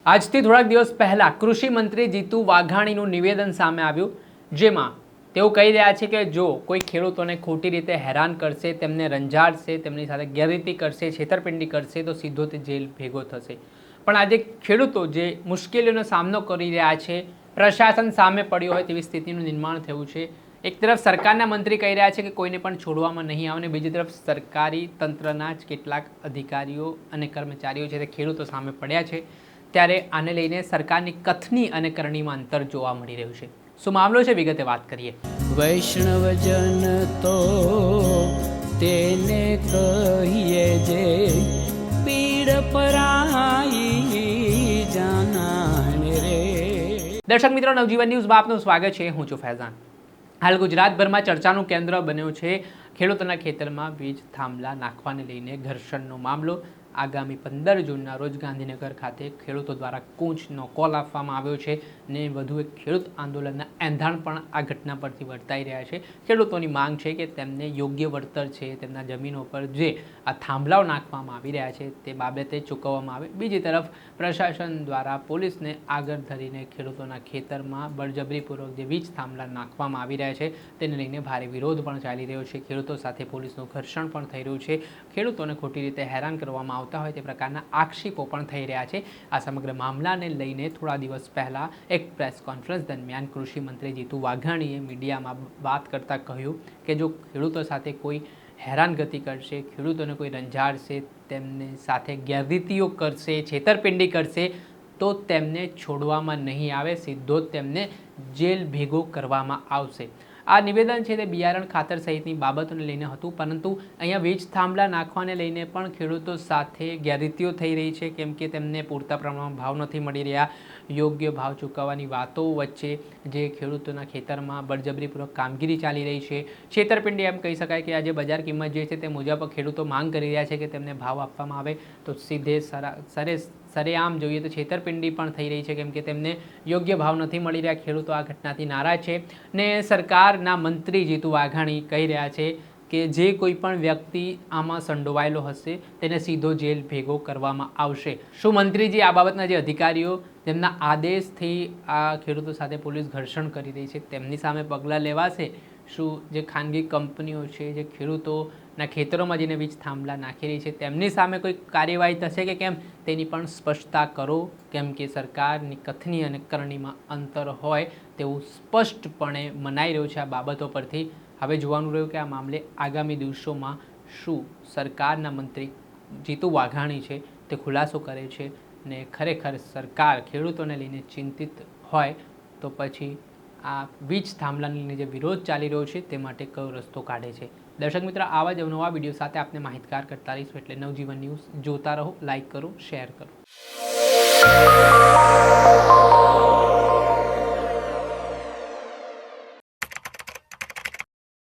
આજથી થોડાક દિવસ પહેલા કૃષિ મંત્રી જીતુ વાઘાણીનું નિવેદન સામે આવ્યું, જેમાં તેઓ કહી રહ્યા છે કે જો કોઈ ખેડૂતોને ખોટી રીતે હેરાન કરશે, તેમને રંજાડશે, તેમની સાથે ગેરરીતિ કરશે, છેતરપિંડી કરશે તો સીધો તે જેલ ભેગો થશે। પણ આજે ખેડૂતો જે મુશ્કેલીઓનો સામનો કરી રહ્યા છે, પ્રશાસન સામે પડ્યો હોય તેવી સ્થિતિનું નિર્માણ થયું છે। એક તરફ સરકારના મંત્રી કહી રહ્યા છે કે કોઈને પણ છોડવામાં નહીં આવે, અને બીજી તરફ સરકારી તંત્રના જ કેટલાક અધિકારીઓ અને કર્મચારીઓ છે તે ખેડૂતો સામે પડ્યા છે। ત્યારે આને લઈને સરકારની કથની અને કરણીમાં અંતર જોવા મળી રહ્યું છે। શું મામલો છે, વિગતે વાત કરીએ। વૈષ્ણવજન તો તેને કહીએ જે પીડ પરાઈ જાનાને રે। દર્શક મિત્રો, નવજીવન ન્યૂઝમાં આપનું સ્વાગત છે। હું છું ફૈઝાન। હાલ ગુજરાતભરમાં ચર્ચાનું કેન્દ્ર બન્યો છે ખેડૂતોના ખેતરમાં વીજ થાંભલા નાખવાને લઈને ઘર્ષણનો મામલો। આગામી 15 જૂનના રોજ ગાંધીનગર ખાતે ખેડૂતો દ્વારા કૂચનો કોલ આપવામાં આવ્યો છે, ને વધુ એક ખેડૂત આંદોલનના એંધાણ પણ આ ઘટના પરથી વર્તાઈ રહ્યા છે। ખેડૂતોની માંગ છે કે તેમને યોગ્ય વળતર છે, તેમના જમીનો પર જે આ થાંભલાઓ નાખવામાં આવી રહ્યા છે તે બાબતે ચૂકવવામાં આવે। બીજી તરફ પ્રશાસન દ્વારા પોલીસને આગળ ધરીને ખેડૂતોના ખેતરમાં બળજબરીપૂર્વક જે વીજ થાંભલા નાખવામાં આવી રહ્યા છે તેને લઈને ભારે વિરોધ પણ ચાલી રહ્યો છે। ખેડૂતો સાથે પોલીસનું ઘર્ષણ પણ થઈ રહ્યું છે। ખેડૂતોને ખોટી રીતે હેરાન કરવામાં આવતા હોય તે પ્રકારના આક્ષેપો પણ થઈ રહ્યા છે। આ સમગ્ર મામલાને લઈને થોડા દિવસ પહેલા એક પ્રેસ કોન્ફરન્સ દરમિયાન કૃષિ મંત્રી જીતુ વાઘાણીએ મીડિયામાં વાત કરતા કહ્યું કે જો ખેડૂતો સાથે કોઈ હેરાનગતિ કરશે, ખેડૂતોને કોઈ રંજાડશે, તેમને સાથે ગેરરીતિઓ કરશે, છેતરપિંડી કરશે તો તેમને છોડવામાં નહીં આવે, સીધો તેમને જેલ ભેગો કરવામાં આવશે। આ નિવેદન છે તે બિયારણ ખાતર સહિતની બાબતોને લઈને હતું, પરંતુ અહીંયા વીજ થાંભલા નાખવાને લઈને પણ ખેડૂતો સાથે ગેરરીતિઓ થઈ રહી છે, કેમ કે તેમને પૂરતા પ્રમાણમાં ભાવ નથી મળી રહ્યા। યોગ્ય ભાવ ચૂકવવાની વાતો વચ્ચે જે ખેડૂતોના ખેતરમાં બળજબરીપૂર્વક કામગીરી ચાલી રહી છે, છેતરપિંડી એમ કહી શકાય કે આજે બજાર કિંમત જે છે તે મુજબ ખેડૂતો માંગ કરી રહ્યા છે કે તેમને ભાવ આપવામાં આવે, તો સીધે સરેઆમ જોઈએ તો છેતરપિંડી પણ થઈ રહી છે, કેમ કે તેમને યોગ્ય ભાવ નથી મળી રહ્યા। ખેડૂતો આ ઘટનાથી નારાજ છે, ને સરકારના મંત્રી જીતુ વાઘાણી કહી રહ્યા છે કે જે કોઈ પણ વ્યક્તિ આમાં સંડોવાયેલો હશે તેને સીધો જેલ ભેગો કરવામાં આવશે। શું મંત્રીજી આ બાબતના જે અધિકારીઓ જેમના આદેશથી આ ખેડૂતો સાથે પોલીસ ઘર્ષણ કરી રહી છે તેમની સામે પગલાં લેવાશે? શું જે ખાનગી કંપનીઓ છે જે ખેડૂતોના ખેતરોમાં જઈને વીજ થાંભલા નાખી રહી છે તેમની સામે કોઈ કાર્યવાહી થશે કે કેમ, તેની પણ સ્પષ્ટતા કરો, કેમ કે સરકારની કથની અને કરણીમાં અંતર હોય તેવું સ્પષ્ટપણે મનાઈ રહ્યું છે આ બાબતો પરથી। હવે જોવાનું રહ્યું કે આ મામલે આગામી દિવસોમાં શું સરકારના મંત્રી જીતુ વાઘાણી છે તે ખુલાસો કરે છે, ને ખરેખર સરકાર ખેડૂતોને લઈને ચિંતિત હોય તો પછી આ વીજ થાંભલાને લઈને જે વિરોધ ચાલી રહ્યો છે તે માટે કયો રસ્તો કાઢે છે। દર્શક મિત્રો, આવા જ નવા વિડીયો સાથે આપને માહિતગાર કરતા રહીશું, એટલે નવજીવન ન્યૂઝ જોતા રહો, લાઇક કરો, શેર કરો।